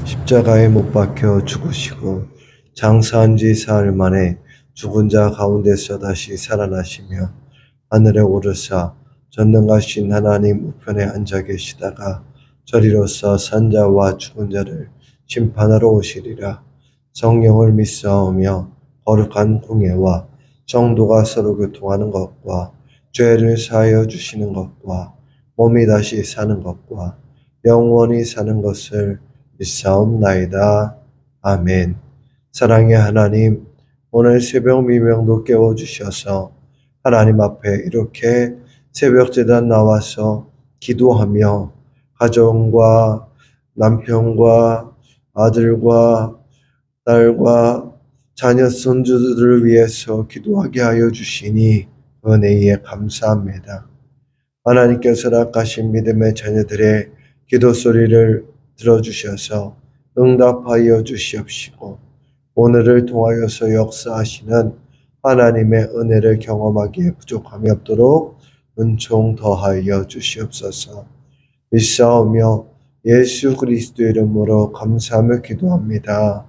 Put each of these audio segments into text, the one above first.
십자가에 못 박혀 죽으시고 장사한 지 사흘 만에 죽은 자 가운데서 다시 살아나시며 하늘에 오르사 전능하신 하나님 우편에 앉아 계시다가 저리로서 산 자와 죽은 자를 심판하러 오시리라. 성령을 믿사오며 거룩한 공예와 성도가 서로 교통하는 것과 죄를 사하여 주시는 것과 몸이 다시 사는 것과 영원히 사는 것을 믿사옵나이다. 아멘. 사랑의 하나님, 오늘 새벽 미명도 깨워주셔서 하나님 앞에 이렇게 새벽 제단 나와서 기도하며 가정과 남편과 아들과 딸과 자녀 손주들을 위해서 기도하게 하여 주시니 은혜에 감사합니다. 하나님께서 허락하신 믿음의 자녀들의 기도 소리를 들어주셔서 응답하여 주시옵시고 오늘을 통하여서 역사하시는 하나님의 은혜를 경험하기에 부족함이 없도록 은총 더하여 주시옵소서. 믿사오며 예수 그리스도 이름으로 감사하며 기도합니다.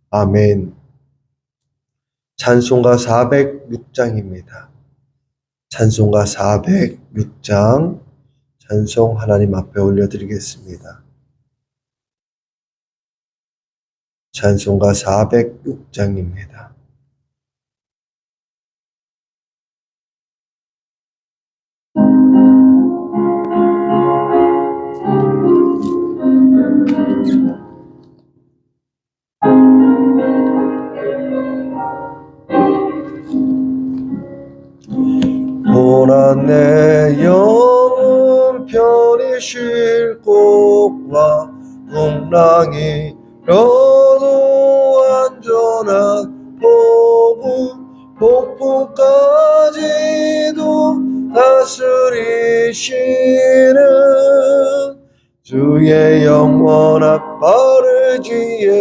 아멘. 찬송가 406장입니다. 찬송가 406장 찬송 하나님 앞에 올려드리겠습니다. 찬송가 406장입니다. 고난 내 영혼 편히 쉴 곳과 풍랑이 너도 안전한 폭풍까지도 다스리시는 주의 영원한 빠르기에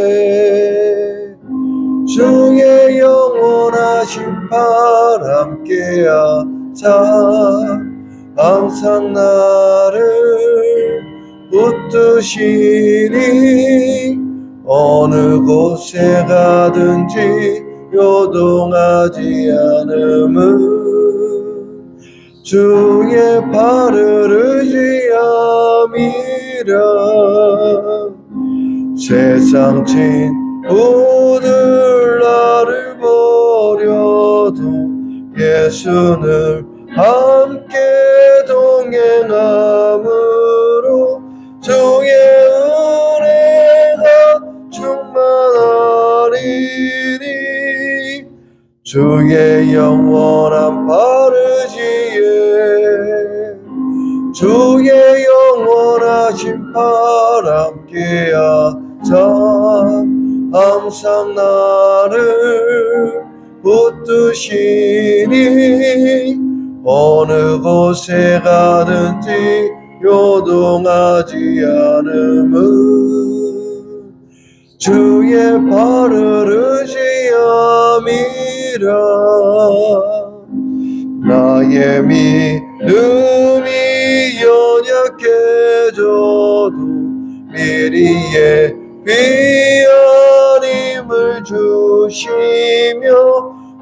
주의 영원하신 발 함께하사 항상 나를 붙드시니 어느 곳에 가든지 요동하지 않음은 주의 발을 의지함이라. 세상 친구들 나를 버려도 예수는 함께 동행함으로 주의 은혜가 충만하리니 주의 영원한 바르지에 주의 영원하신 발 함께하사 항상 나를 붙드시니 어느 곳에 가든지 요동하지 않음은 주의 발을 의지함이라. 나의 믿음이 연약해져도 미리의 귀한 힘을 주시며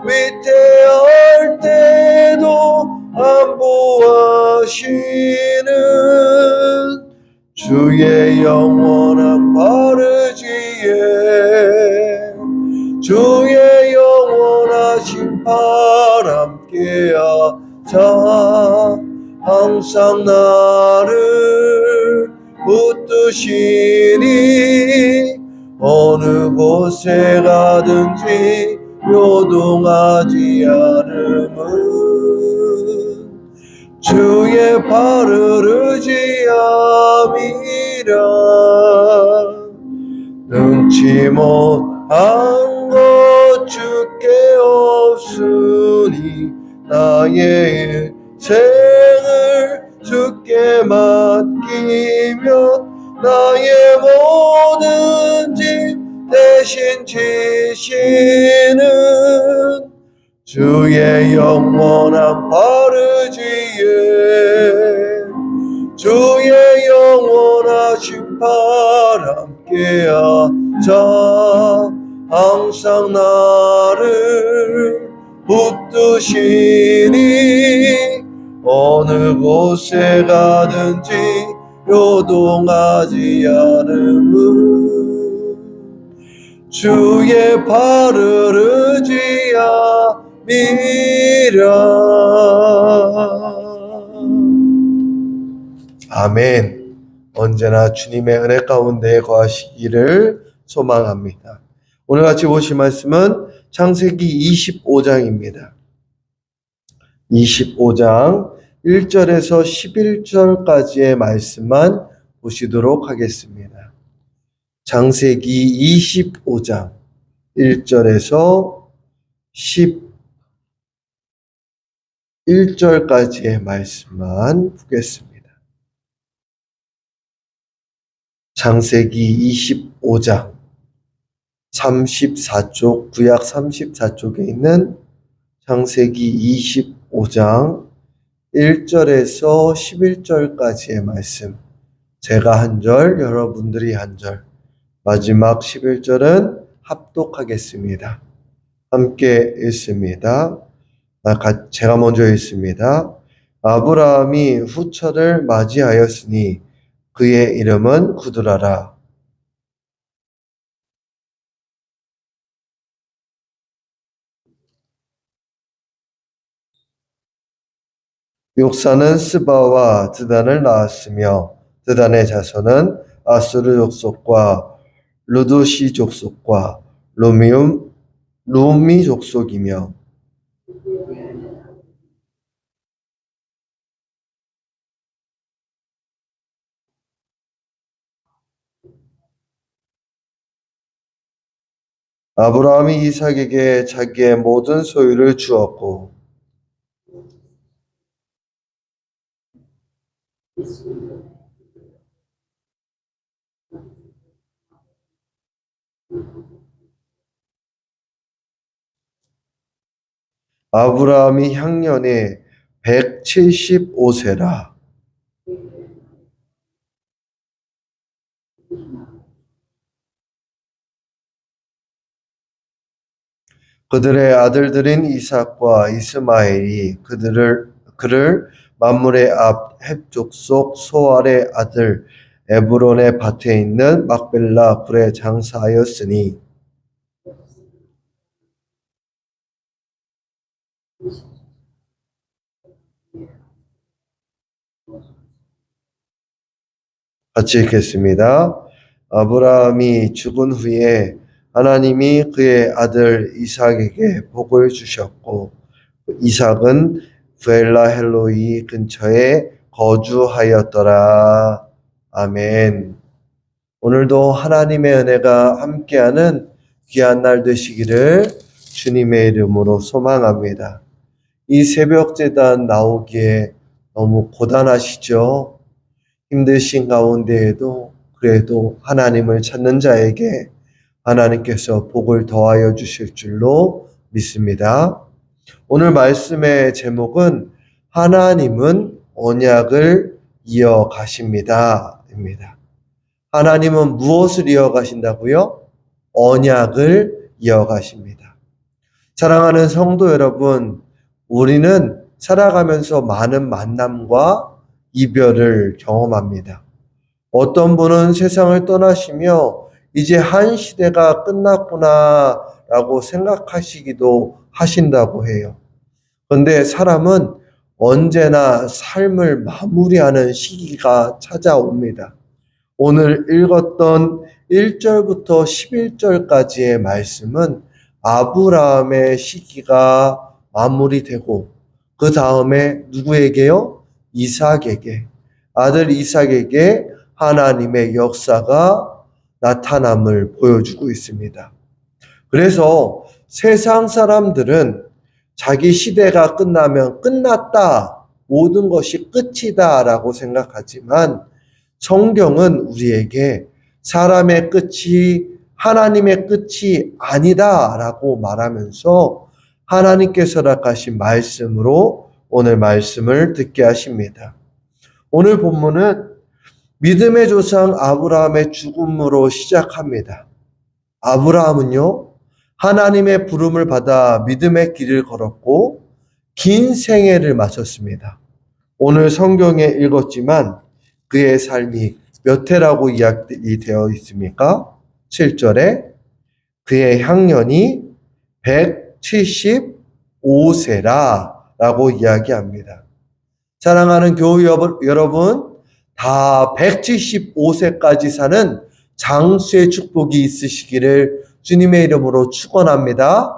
위태할 때도 안보하시는 주의 영원한 바르지에 주의 영원하신 발 함께하사 항상 나를 붙드시니 어느 곳에 가든지 요동하지 않음은 주의 발을 의지함이라. 능치 못한 것 주께 없으니 나의 인생을 주께 맡기며 나의 모든 짐 대신 지시는 주의 영원한 바르지에 주의 영원하신 발 함께 하자. 항상 나를 붙드시니 어느 곳에 가든지 요동하지 않음은 주의 발을 의지함이라. 아멘. 언제나 주님의 은혜 가운데 거하시기를 소망합니다. 오늘 같이 보실 말씀은 창세기 25장입니다. 25장 1절에서 11절까지의 말씀만 보시도록 하겠습니다. 창세기 25장 1절에서 11절까지의 말씀만 보겠습니다. 창세기 25장 34쪽, 구약 34쪽에 있는 창세기 25장 1절에서 11절까지의 말씀, 제가 한 절, 여러분들이 한 절, 마지막 11절은 합독하겠습니다. 함께 읽습니다. 제가 먼저 읽습니다. 아브라함이 후처를 맞이하였으니 그의 이름은 구드라라. 욕사는 스바와 드단을 낳았으며 드단의 자손은 아수르 족속과 루두시 족속과 루미 족속이며 아브라함이 이삭에게 자기의 모든 소유를 주었고 아브라함이 향년에 175세라. 그들의 아들들인 이삭과 이스마엘이 그를 만물의 앞 헷 족속 소알의 아들 에브론의 밭에 있는 막벨라 굴에 장사하였으니 같이 읽겠습니다. 아브라함이 죽은 후에 하나님이 그의 아들 이삭에게 복을 주셨고 이삭은 브엘라 헬로이 근처에 거주하였더라. 아멘. 오늘도 하나님의 은혜가 함께하는 귀한 날 되시기를 주님의 이름으로 소망합니다. 이 새벽 제단 나오기에 너무 고단하시죠? 힘드신 가운데에도 그래도 하나님을 찾는 자에게 하나님께서 복을 더하여 주실 줄로 믿습니다. 오늘 말씀의 제목은 하나님은 언약을 이어가십니다. 입니다. 하나님은 무엇을 이어가신다고요? 언약을 이어가십니다. 사랑하는 성도 여러분, 우리는 살아가면서 많은 만남과 이별을 경험합니다. 어떤 분은 세상을 떠나시며 이제 한 시대가 끝났구나 라고 생각하시기도 하신다고 해요. 그런데 사람은 언제나 삶을 마무리하는 시기가 찾아옵니다. 오늘 읽었던 1절부터 11절까지의 말씀은 아브라함의 시기가 마무리되고 그 다음에 누구에게요? 이삭에게, 아들 이삭에게 하나님의 역사가 나타남을 보여주고 있습니다. 그래서 세상 사람들은 자기 시대가 끝나면 끝났다, 모든 것이 끝이다 라고 생각하지만 성경은 우리에게 사람의 끝이 하나님의 끝이 아니다 라고 말하면서 하나님께서 허락하신 말씀으로 오늘 말씀을 듣게 하십니다. 오늘 본문은 믿음의 조상 아브라함의 죽음으로 시작합니다. 아브라함은요, 하나님의 부름을 받아 믿음의 길을 걸었고 긴 생애를 마쳤습니다. 오늘 성경에 읽었지만 그의 삶이 몇 해라고 이야기 되어 있습니까? 7절에 그의 향년이 175세라 라고 이야기합니다. 사랑하는 교우 여러분, 다 175세까지 사는 장수의 축복이 있으시기를 주님의 이름으로 축원합니다.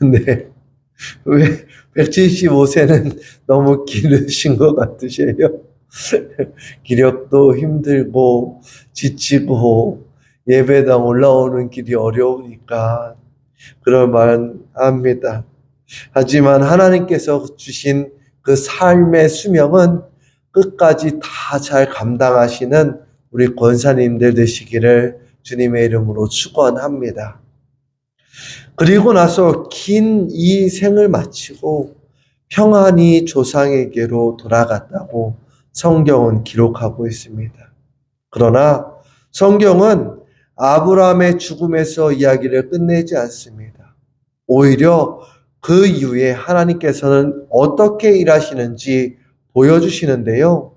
네. 왜 175세는 너무 길으신 것 같으세요? 기력도 힘들고 지치고 예배당 올라오는 길이 어려우니까 그럴 만합니다. 하지만 하나님께서 주신 그 삶의 수명은 끝까지 다 잘 감당하시는 우리 권사님들 되시기를 주님의 이름으로 축원합니다. 그리고 나서 긴 이 생을 마치고 평안히 조상에게로 돌아갔다고 성경은 기록하고 있습니다. 그러나 성경은 아브라함의 죽음에서 이야기를 끝내지 않습니다. 오히려 그 이후에 하나님께서는 어떻게 일하시는지 보여주시는데요.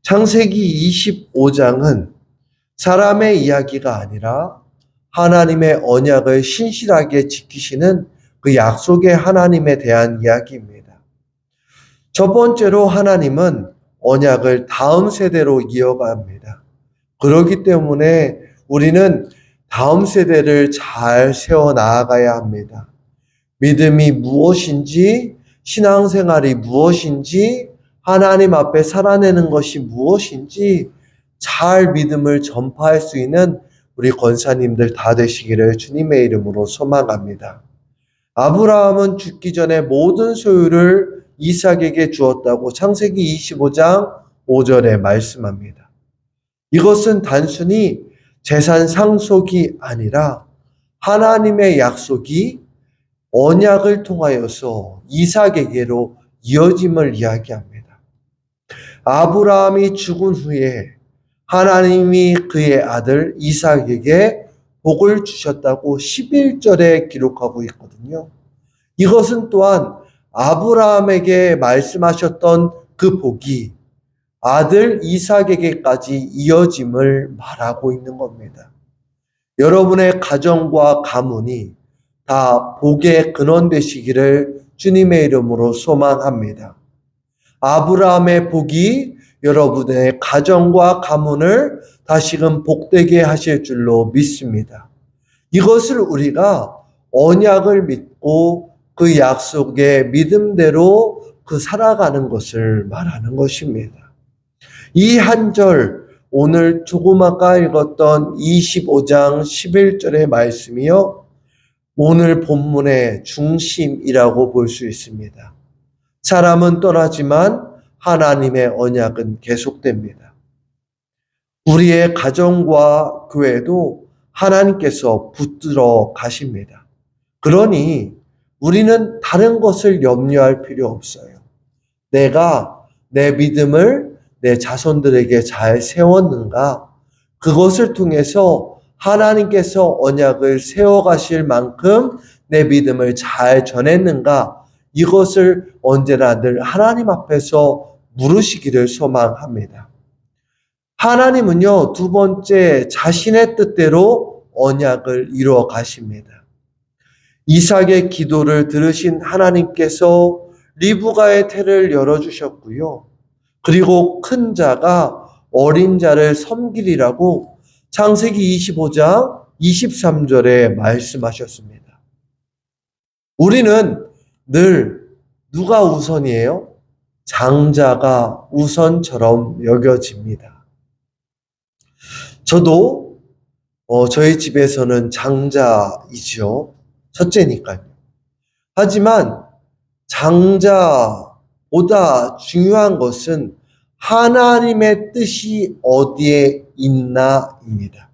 창세기 25장은 사람의 이야기가 아니라 하나님의 언약을 신실하게 지키시는 그 약속의 하나님에 대한 이야기입니다. 첫 번째로 하나님은 언약을 다음 세대로 이어갑니다. 그렇기 때문에 우리는 다음 세대를 잘 세워 나아가야 합니다. 믿음이 무엇인지, 신앙생활이 무엇인지, 하나님 앞에 살아내는 것이 무엇인지 잘 믿음을 전파할 수 있는 우리 권사님들 다 되시기를 주님의 이름으로 소망합니다. 아브라함은 죽기 전에 모든 소유를 이삭에게 주었다고 창세기 25장 5절에 말씀합니다. 이것은 단순히 재산 상속이 아니라 하나님의 약속이 언약을 통하여서 이삭에게로 이어짐을 이야기합니다. 아브라함이 죽은 후에 하나님이 그의 아들 이삭에게 복을 주셨다고 11절에 기록하고 있거든요. 이것은 또한 아브라함에게 말씀하셨던 그 복이 아들 이삭에게까지 이어짐을 말하고 있는 겁니다. 여러분의 가정과 가문이 다 복의 근원 되시기를 주님의 이름으로 소망합니다. 아브라함의 복이 여러분의 가정과 가문을 다시금 복되게 하실 줄로 믿습니다. 이것을 우리가 언약을 믿고 그 약속의 믿음대로 그 살아가는 것을 말하는 것입니다. 이 한 절, 오늘 조금 아까 읽었던 25장 11절의 말씀이요, 오늘 본문의 중심이라고 볼 수 있습니다. 사람은 떠나지만 하나님의 언약은 계속됩니다. 우리의 가정과 교회도 하나님께서 붙들어 가십니다. 그러니 우리는 다른 것을 염려할 필요 없어요. 내가 내 믿음을 내 자손들에게 잘 세웠는가? 그것을 통해서 하나님께서 언약을 세워가실 만큼 내 믿음을 잘 전했는가? 이것을 언제나 늘 하나님 앞에서 물으시기를 소망합니다. 하나님은요, 두 번째, 자신의 뜻대로 언약을 이루어 가십니다. 이삭의 기도를 들으신 하나님께서 리브가의 태를 열어주셨고요. 그리고 큰 자가 어린 자를 섬기리라고 창세기 25장 23절에 말씀하셨습니다. 우리는 늘 누가 우선이에요? 장자가 우선처럼 여겨집니다. 저도 저희 집에서는 장자이죠. 첫째니까요. 하지만 장자보다 중요한 것은 하나님의 뜻이 어디에 있나입니다.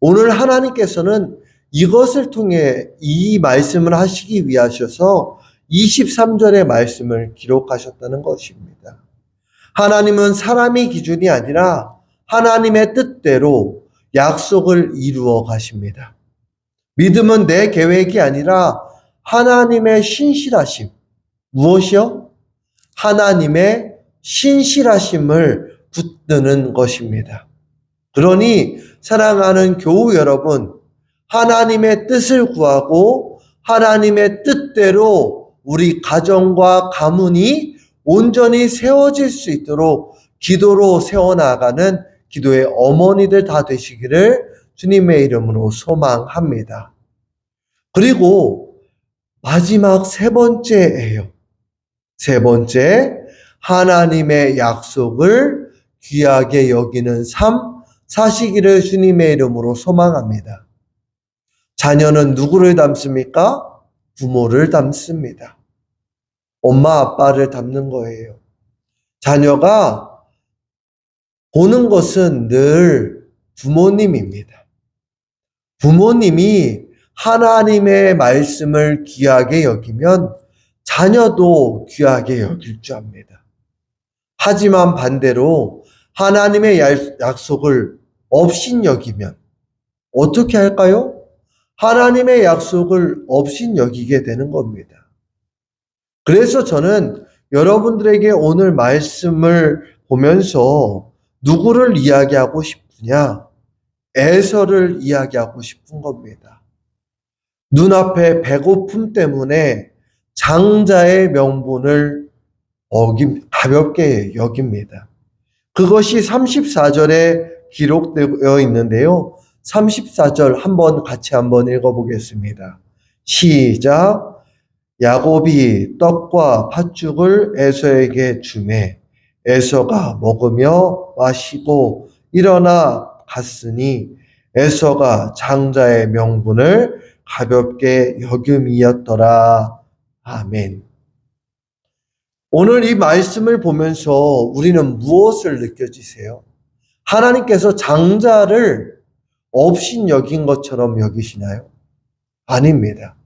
오늘 하나님께서는 이것을 통해 이 말씀을 하시기 위하셔서 23절의 말씀을 기록하셨다는 것입니다. 하나님은 사람의 기준이 아니라 하나님의 뜻대로 약속을 이루어 가십니다. 믿음은 내 계획이 아니라 하나님의 신실하심. 무엇이요? 하나님의 신실하심을 붙드는 것입니다. 그러니 사랑하는 교우 여러분, 하나님의 뜻을 구하고 하나님의 뜻대로 우리 가정과 가문이 온전히 세워질 수 있도록 기도로 세워나가는 기도의 어머니들 다 되시기를 주님의 이름으로 소망합니다. 그리고 마지막 세 번째예요. 세 번째, 하나님의 약속을 귀하게 여기는 삶 사시기를 주님의 이름으로 소망합니다. 자녀는 누구를 닮습니까? 부모를 닮습니다. 엄마, 아빠를 닮는 거예요. 자녀가 보는 것은 늘 부모님입니다. 부모님이 하나님의 말씀을 귀하게 여기면 자녀도 귀하게 여길 줄 압니다. 하지만 반대로 하나님의 약속을 업신여기면 어떻게 할까요? 하나님의 약속을 업신여기게 되는 겁니다. 그래서 저는 여러분들에게 오늘 말씀을 보면서 누구를 이야기하고 싶으냐? 에서를 이야기하고 싶은 겁니다. 눈앞에 배고픔 때문에 장자의 명분을 가볍게 여깁니다. 그것이 34절에 기록되어 있는데요. 34절 같이 한번 읽어보겠습니다. 시작. 야곱이 떡과 팥죽을 에서에게 주매 에서가 먹으며 마시고 일어나 갔으니 에서가 장자의 명분을 가볍게 여김이었더라. 아멘. 오늘 이 말씀을 보면서 우리는 무엇을 느껴지세요? 하나님께서 장자를 업신 여긴 것처럼 여기시나요? 아닙니다.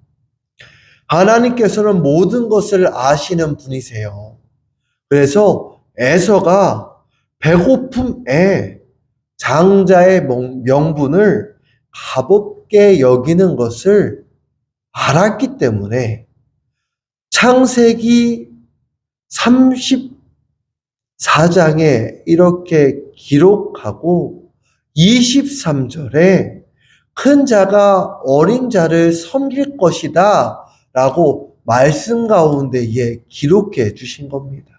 하나님께서는 모든 것을 아시는 분이세요. 그래서 에서가 배고픔에 장자의 명분을 가볍게 여기는 것을 알았기 때문에 창세기 34장에 이렇게 기록하고 23절에 큰 자가 어린 자를 섬길 것이다 라고 말씀 가운데에 기록해 주신 겁니다.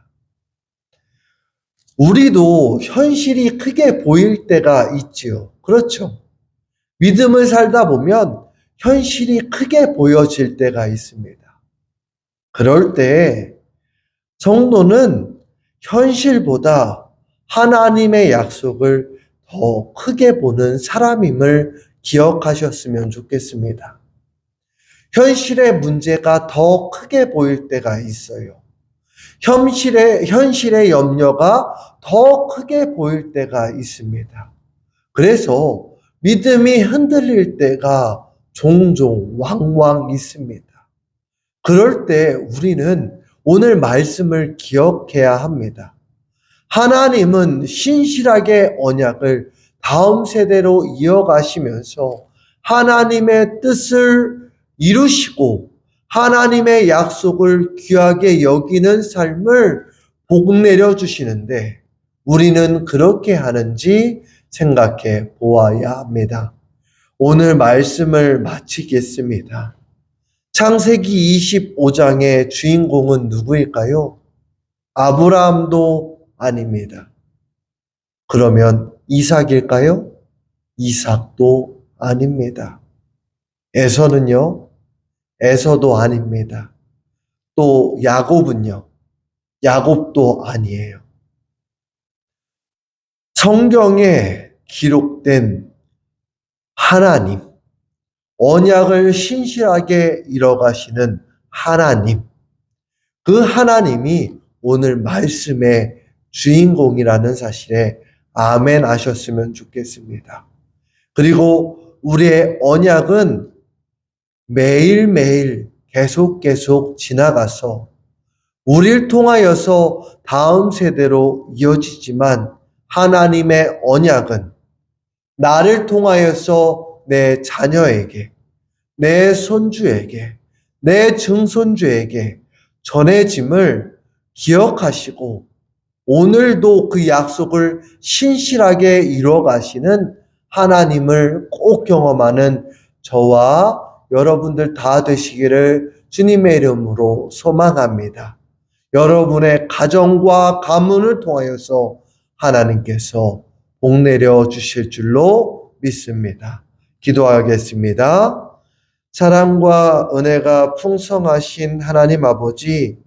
우리도 현실이 크게 보일 때가 있지요. 그렇죠. 믿음을 살다 보면 현실이 크게 보여질 때가 있습니다. 그럴 때 성도는 현실보다 하나님의 약속을 더 크게 보는 사람임을 기억하셨으면 좋겠습니다. 현실의 문제가 더 크게 보일 때가 있어요. 현실의 염려가 더 크게 보일 때가 있습니다. 그래서 믿음이 흔들릴 때가 종종 왕왕 있습니다. 그럴 때 우리는 오늘 말씀을 기억해야 합니다. 하나님은 신실하게 언약을 다음 세대로 이어가시면서 하나님의 뜻을 이루시고 하나님의 약속을 귀하게 여기는 삶을 복 내려 주시는데 우리는 그렇게 하는지 생각해 보아야 합니다. 오늘 말씀을 마치겠습니다. 창세기 25장의 주인공은 누구일까요? 아브라함도 아닙니다. 그러면 이삭일까요? 이삭도 아닙니다. 에서는요? 에서도 아닙니다. 또 야곱은요? 야곱도 아니에요. 성경에 기록된 하나님, 언약을 신실하게 이뤄가시는 하나님, 그 하나님이 오늘 말씀의 주인공이라는 사실에 아멘 하셨으면 좋겠습니다. 그리고 우리의 언약은 매일매일 계속 지나가서 우리를 통하여서 다음 세대로 이어지지만 하나님의 언약은 나를 통하여서 내 자녀에게, 내 손주에게, 내 증손주에게 전해짐을 기억하시고 오늘도 그 약속을 신실하게 이루어가시는 하나님을 꼭 경험하는 저와 여러분들 다 되시기를 주님의 이름으로 소망합니다. 여러분의 가정과 가문을 통하여서 하나님께서 복 내려 주실 줄로 믿습니다. 기도하겠습니다. 사랑과 은혜가 풍성하신 하나님 아버지,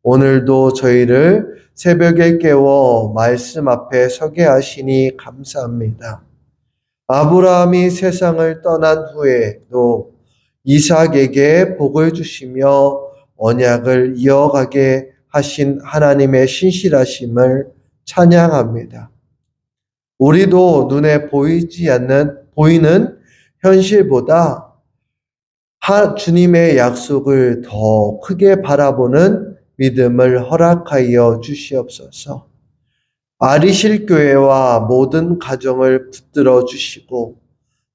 오늘도 저희를 새벽에 깨워 말씀 앞에 서게 하시니 감사합니다. 아브라함이 세상을 떠난 후에도 이삭에게 복을 주시며 언약을 이어가게 하신 하나님의 신실하심을 찬양합니다. 우리도 눈에 보이는 현실보다 주님의 약속을 더 크게 바라보는 믿음을 허락하여 주시옵소서. 아리실 교회와 모든 가정을 붙들어 주시고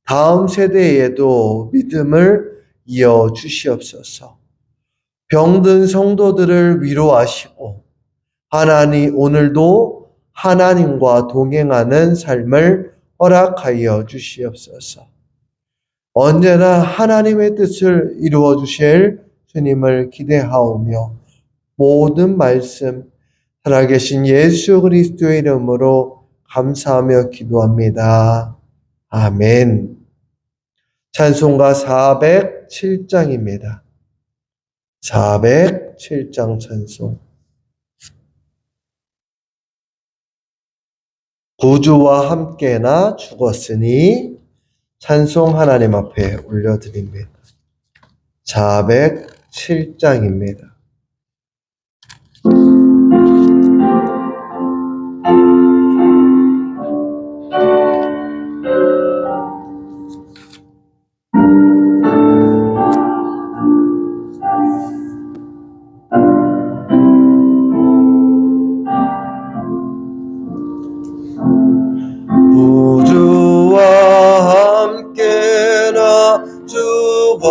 다음 세대에도 믿음을 이어 주시옵소서. 병든 성도들을 위로하시고 오늘도 하나님과 동행하는 삶을 허락하여 주시옵소서. 언제나 하나님의 뜻을 이루어 주실 주님을 기대하오며 모든 말씀 살아계신 예수 그리스도의 이름으로 감사하며 기도합니다. 아멘. 찬송가 407장입니다. 407장 찬송. 구주와 함께나 죽었으니 찬송 하나님 앞에 올려드립니다. 407장입니다. 구주와 함께나 죽었으니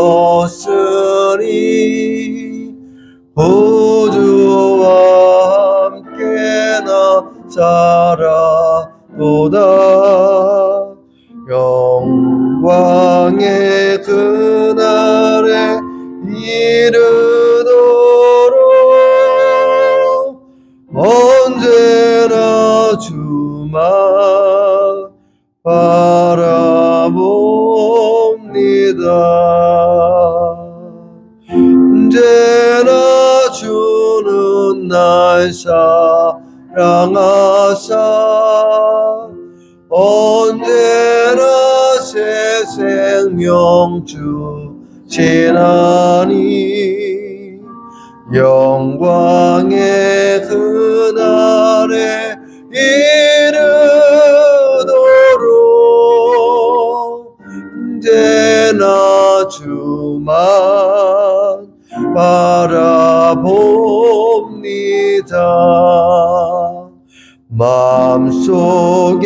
구주와 함께나 살아보다 영광의 그날에 이르도록 언제나 주만 바라봅니다. 언제나 주는 날 사랑하사 언제나 새 생명 주시나니 영광의 그날에 이르도록 언제나 주만 바라봅니다. 마음속에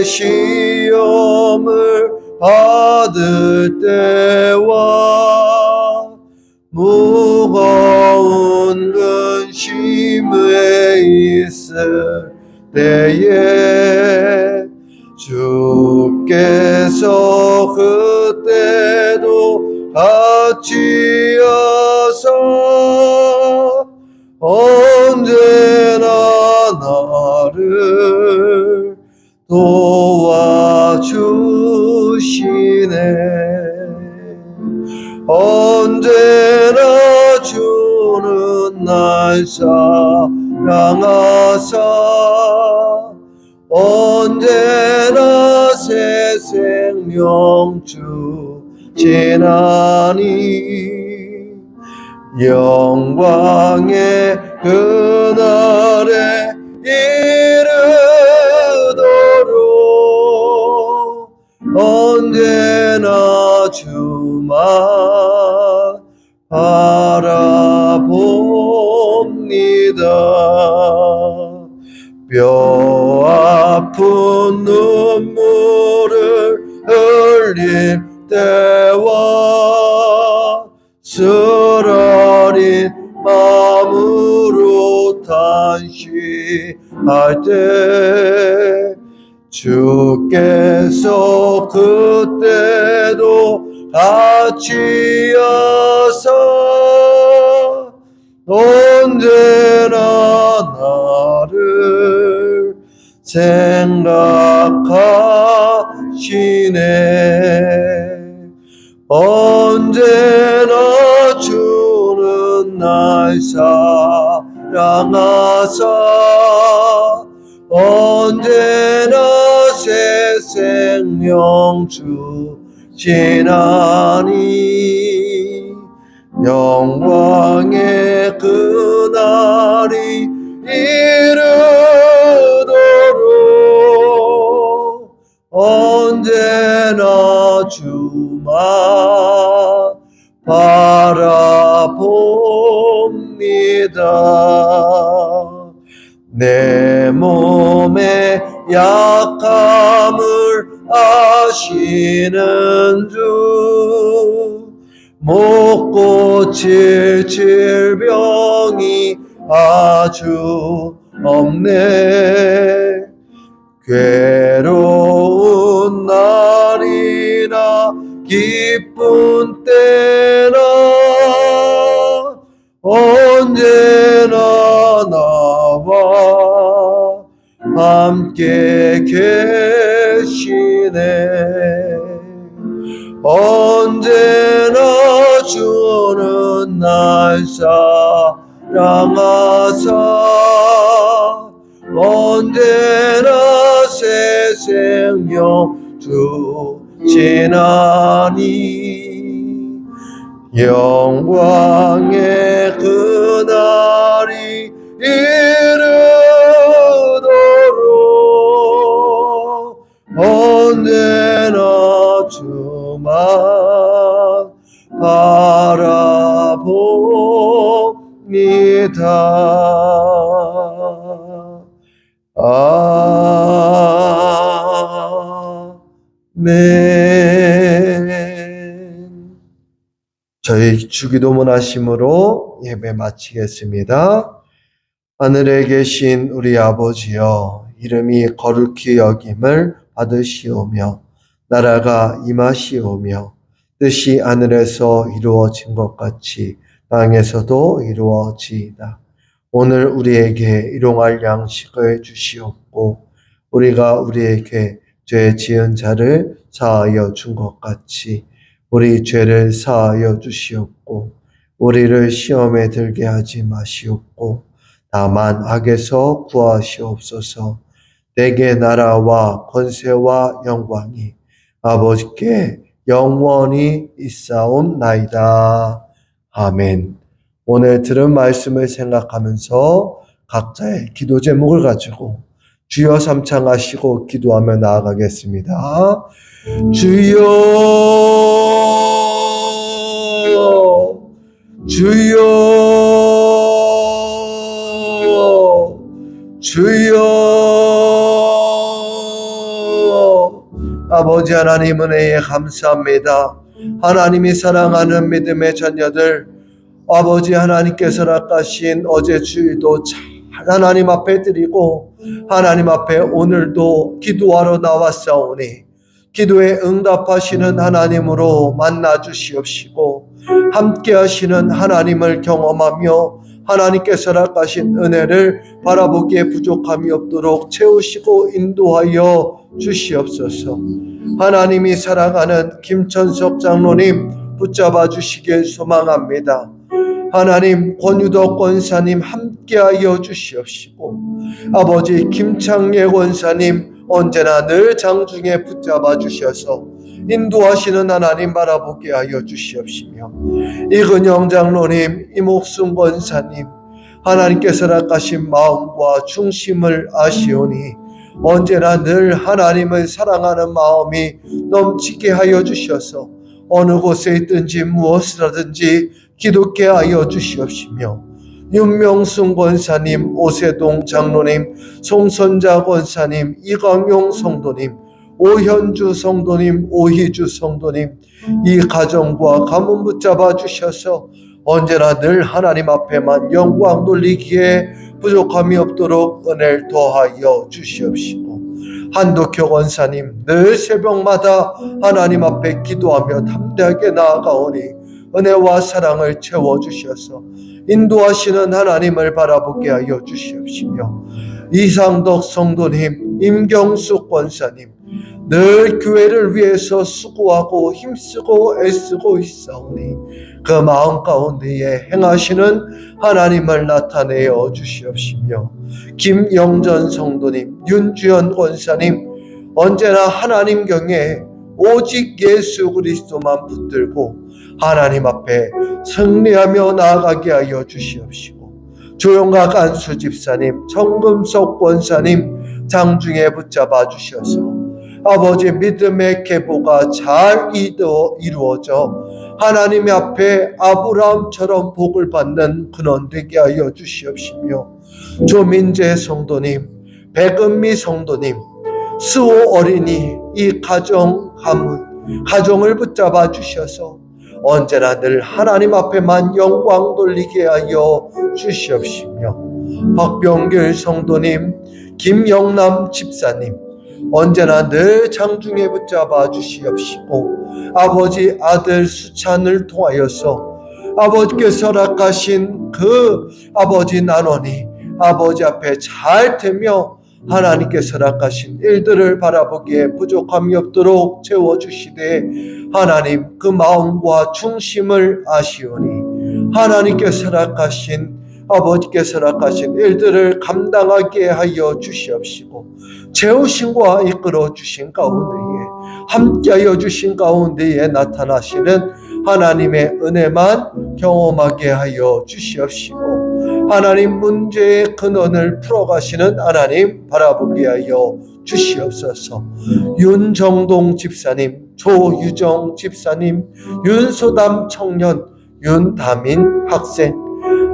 시험을 받을 때와 무거운 근심에 있을 때에 주께서 그때도 같이 하사 언제나 나를 도와주시네. 언제나 주는 날 사랑하사 언제나 새 생명 주시나니 영광의 그날에 이르도록 언제나 주만 바라봅니다. 뼈 아픈 눈물을 흘릴 때와 쓰러린 마음으로 탄식할 때 주께서 그때도 같이 하사 언제나 나를 생각하시네. 언제나 주는 날 사랑하사 언제나 새 생명 주시나니 영광의 그날이 이르도록 언제나 주만 바라봅니다. 내 몸의 약함을 아시는 주 못 고칠 질병이 아주 없네. 괴로운 날이나 기쁜 때나 언제나 나와 함께 계시네. 언제나 주는 날 사랑하사 언제나 새 생명 주시나니 영광의 그날이 이르도록 언제나 주만 바라봅니다. 아멘. 저희 주기도문 하심으로 예배 마치겠습니다. 하늘에 계신 우리 아버지여, 이름이 거룩히 여김을 받으시오며 나라가 임하시오며 뜻이 하늘에서 이루어진 것 같이 땅에서도 이루어지이다. 오늘 우리에게 일용할 양식을 주시옵고 우리가 우리에게 죄 지은 자를 사하여 준 것 같이 우리 죄를 사하여 주시옵고 우리를 시험에 들게 하지 마시옵고 다만 악에서 구하시옵소서. 내게 나라와 권세와 영광이 아버지께 영원히 있사옵나이다. 아멘. 오늘 들은 말씀을 생각하면서 각자의 기도 제목을 가지고 주여 삼창하시고 기도하며 나아가겠습니다. 주여, 주여, 주여. 아버지 하나님 은혜에 감사합니다. 하나님이 사랑하는 믿음의 자녀들, 아버지 하나님께서 낚아신 어제 주일도 잘 하나님 앞에 드리고 하나님 앞에 오늘도 기도하러 나왔사오니 기도에 응답하시는 하나님으로 만나 주시옵시고 함께 하시는 하나님을 경험하며 하나님께서 낚아신 은혜를 바라보기에 부족함이 없도록 채우시고 인도하여 주시옵소서. 하나님이 사랑하는 김천석 장로님 붙잡아 주시길 소망합니다. 하나님 권유덕 권사님 함께하여 주시옵시고 아버지 김창예 권사님 언제나 늘 장중에 붙잡아 주셔서 인도하시는 하나님 바라보게 하여 주시옵시며 이근영 장로님 이목순 권사님 하나님께서 낚아신 마음과 중심을 아시오니 언제나 늘 하나님을 사랑하는 마음이 넘치게 하여 주셔서 어느 곳에 있든지 무엇을 하든지 기도케 하여 주시옵시며 윤명순 권사님, 오세동 장로님, 송선자 권사님, 이광용 성도님, 오현주 성도님, 오희주 성도님, 이 가정과 가문 붙잡아 주셔서 언제나 늘 하나님 앞에만 영광 돌리기에 부족함이 없도록 은혜를 더하여 주시옵시고, 한독효 권사님, 늘 새벽마다 하나님 앞에 기도하며 담대하게 나아가오니 은혜와 사랑을 채워주셔서 인도하시는 하나님을 바라보게 하여 주시옵시며, 이상덕 성도님, 임경숙 권사님, 늘 교회를 위해서 수고하고 힘쓰고 애쓰고 있사오니 그 마음 가운데에 행하시는 하나님을 나타내어 주시옵시며, 김영전 성도님, 윤주연 권사님, 언제나 하나님 경에 오직 예수 그리스도만 붙들고 하나님 앞에 승리하며 나아가게 하여 주시옵시고, 조용각 안수 집사님, 정금석 권사님, 장중에 붙잡아 주셔서 아버지 믿음의 계보가 잘 이루어져 하나님 앞에 아브라함처럼 복을 받는 근원 되게 하여 주시옵시며, 조민재 성도님, 백은미 성도님, 수호 어린이 이 가정을 붙잡아 주셔서 언제나 늘 하나님 앞에만 영광 돌리게 하여 주시옵시며, 박병길 성도님, 김영남 집사님, 언제나 늘 장중에 붙잡아 주시옵시고, 아버지 아들 수찬을 통하여서 아버지께서 허락하신 그 아버지 난원이 아버지 앞에 잘 되며 하나님께서 허락하신 일들을 바라보기에 부족함이 없도록 채워주시되, 하나님 그 마음과 중심을 아시오니 하나님께서 허락하신 아버지께서 허락하신 일들을 감당하게 하여 주시옵시고, 채우심과 이끌어 주신 가운데에 함께하여 주신 가운데에 나타나시는 하나님의 은혜만 경험하게 하여 주시옵시고, 하나님 문제의 근원을 풀어가시는 하나님 바라보게 하여 주시옵소서. 윤정동 집사님, 조유정 집사님, 윤소담 청년, 윤다민 학생,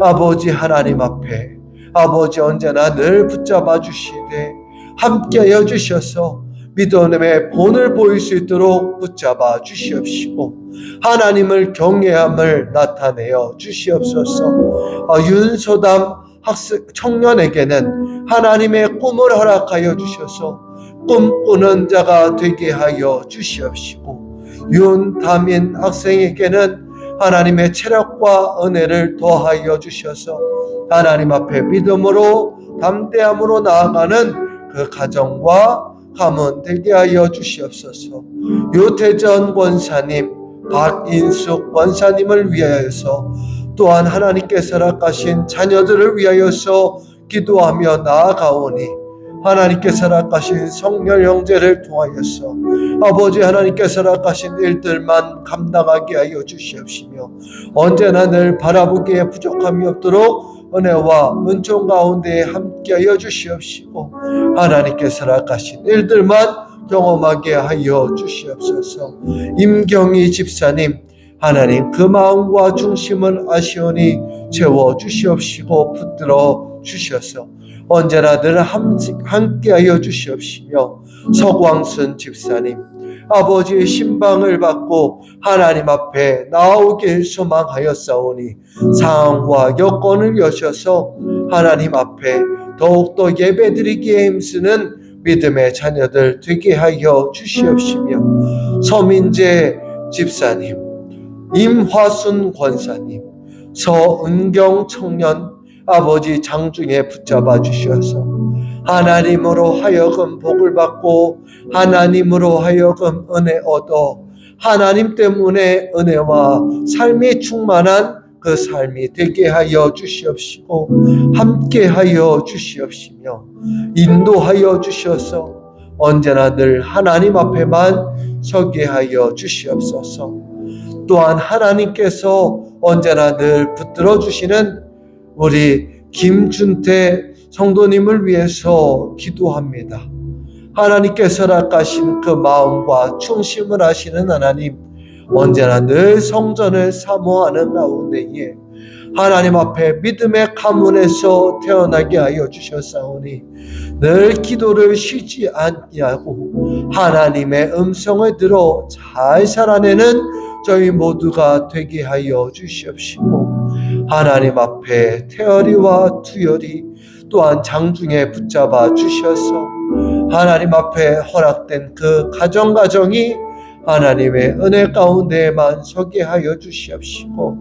아버지 하나님 앞에 아버지 언제나 늘 붙잡아 주시되 함께하여 주셔서 믿음의 본을 보일 수 있도록 붙잡아 주시옵시고, 하나님을 경외함을 나타내어 주시옵소서. 윤소담 학생 청년에게는 하나님의 꿈을 허락하여 주셔서 꿈꾸는 자가 되게 하여 주시옵시고, 윤다민 학생에게는 하나님의 체력과 은혜를 더하여 주셔서 하나님 앞에 믿음으로 담대함으로 나아가는 그 가정과 가문 되게 하여 주시옵소서. 유태전 권사님, 박인숙 권사님을 위하여서 또한 하나님께서 허락하신 자녀들을 위하여서 기도하며 나아가오니 하나님께서 허락하신 성렬 형제를 통하여서 아버지 하나님께서 허락하신 일들만 감당하게 하여 주시옵시며, 언제나 늘 바라보기에 부족함이 없도록 은혜와 은총 가운데 함께하여 주시옵시고, 하나님께서 허락하신 일들만 경험하게 하여 주시옵소서. 임경희 집사님, 하나님 그 마음과 중심을 아시오니 채워 주시옵시고 붙들어 주셔서 언제나 늘 함께하여 주시옵시며, 서광순 집사님, 아버지의 신방을 받고 하나님 앞에 나오길 소망하였사오니 상황과 여건을 여셔서 하나님 앞에 더욱더 예배드리기에 힘쓰는 믿음의 자녀들 되게 하여 주시옵시며, 서민재 집사님, 임화순 권사님, 서은경 청년, 아버지 장중에 붙잡아 주셔서 하나님으로 하여금 복을 받고 하나님으로 하여금 은혜 얻어 하나님 때문에 은혜와 삶이 충만한 그 삶이 되게 하여 주시옵시고, 함께 하여 주시옵시며 인도하여 주셔서 언제나 늘 하나님 앞에만 서게 하여 주시옵소서. 또한 하나님께서 언제나 늘 붙들어 주시는 우리 김준태 성도님을 위해서 기도합니다. 하나님께서 허락하신 그 마음과 충심을 하시는 하나님, 언제나 늘 성전을 사모하는 가운데에 하나님 앞에 믿음의 가문에서 태어나게 하여 주셨사오니 늘 기도를 쉬지 아니하고 하나님의 음성을 들어 잘 살아내는 저희 모두가 되게 하여 주시옵시고, 하나님 앞에 태열이와 투열이 또한 장중에 붙잡아 주셔서 하나님 앞에 허락된 그 가정이 하나님의 은혜 가운데에만 서게 하여 주시옵시고,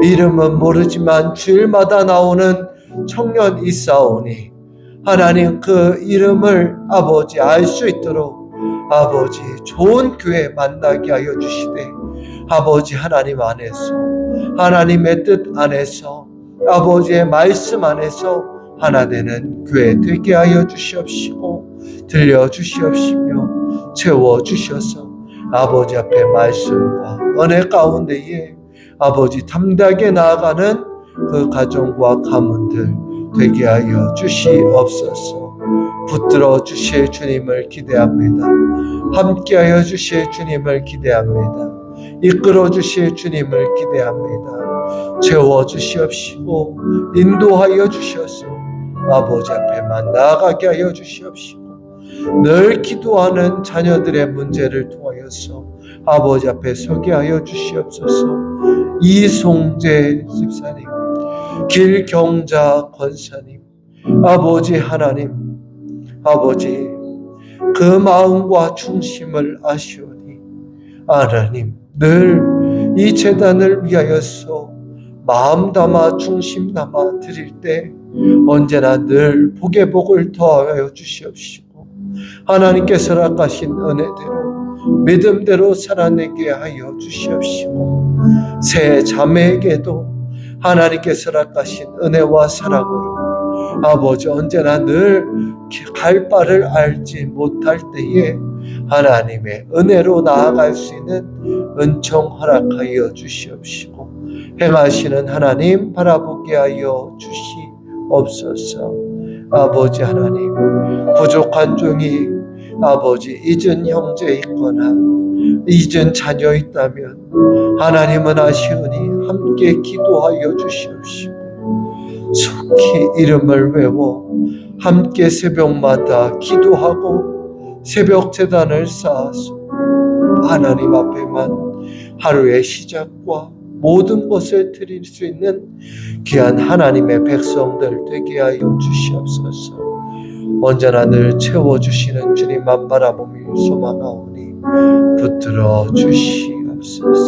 이름은 모르지만 주일마다 나오는 청년 있사오니 하나님 그 이름을 아버지 알 수 있도록 아버지 좋은 교회 만나게 하여 주시되, 아버지 하나님 안에서 하나님의 뜻 안에서 아버지의 말씀 안에서 하나 되는 교회 되게 하여 주시옵시고 들려주시옵시며 채워주셔서 아버지 앞에 말씀과 은혜 가운데에 아버지 담대하게 나아가는 그 가정과 가문들 되게 하여 주시옵소서. 붙들어 주실 주님을 기대합니다. 함께하여 주실 주님을 기대합니다. 이끌어 주실 주님을 기대합니다. 채워 주시옵시고 인도하여 주셔서 아버지 앞에만 나아가게 하여 주시옵시고, 늘 기도하는 자녀들의 문제를 통하여서 아버지 앞에 서게 하여 주시옵소서. 이송재 집사님, 길경자 권사님, 아버지 하나님, 아버지 그 마음과 중심을 아시오니 하나님 늘 이 재단을 위하여서 마음 담아 중심 담아 드릴 때 언제나 늘 복의 복을 더하여 주시옵시고, 하나님께서 허락하신 은혜대로 믿음대로 살아내게 하여 주시옵시고, 새 자매에게도 하나님께서 허락하신 은혜와 사랑으로 아버지 언제나 늘 갈 바를 알지 못할 때에 하나님의 은혜로 나아갈 수 있는 은총 허락하여 주시옵시고, 행하시는 하나님 바라보게 하여 주시옵소서. 아버지 하나님, 부족한 종이 아버지 잊은 형제 있거나 잊은 자녀 있다면 하나님은 아시오니 함께 기도하여 주시옵시고, 속히 이름을 외워 함께 새벽마다 기도하고 새벽 제단을 쌓아서 하나님 앞에만 하루의 시작과 모든 것을 드릴 수 있는 귀한 하나님의 백성들 되게 하여 주시옵소서. 언제나 늘 채워주시는 주님만 바라보며 소망하오니 붙들어 주시옵소서.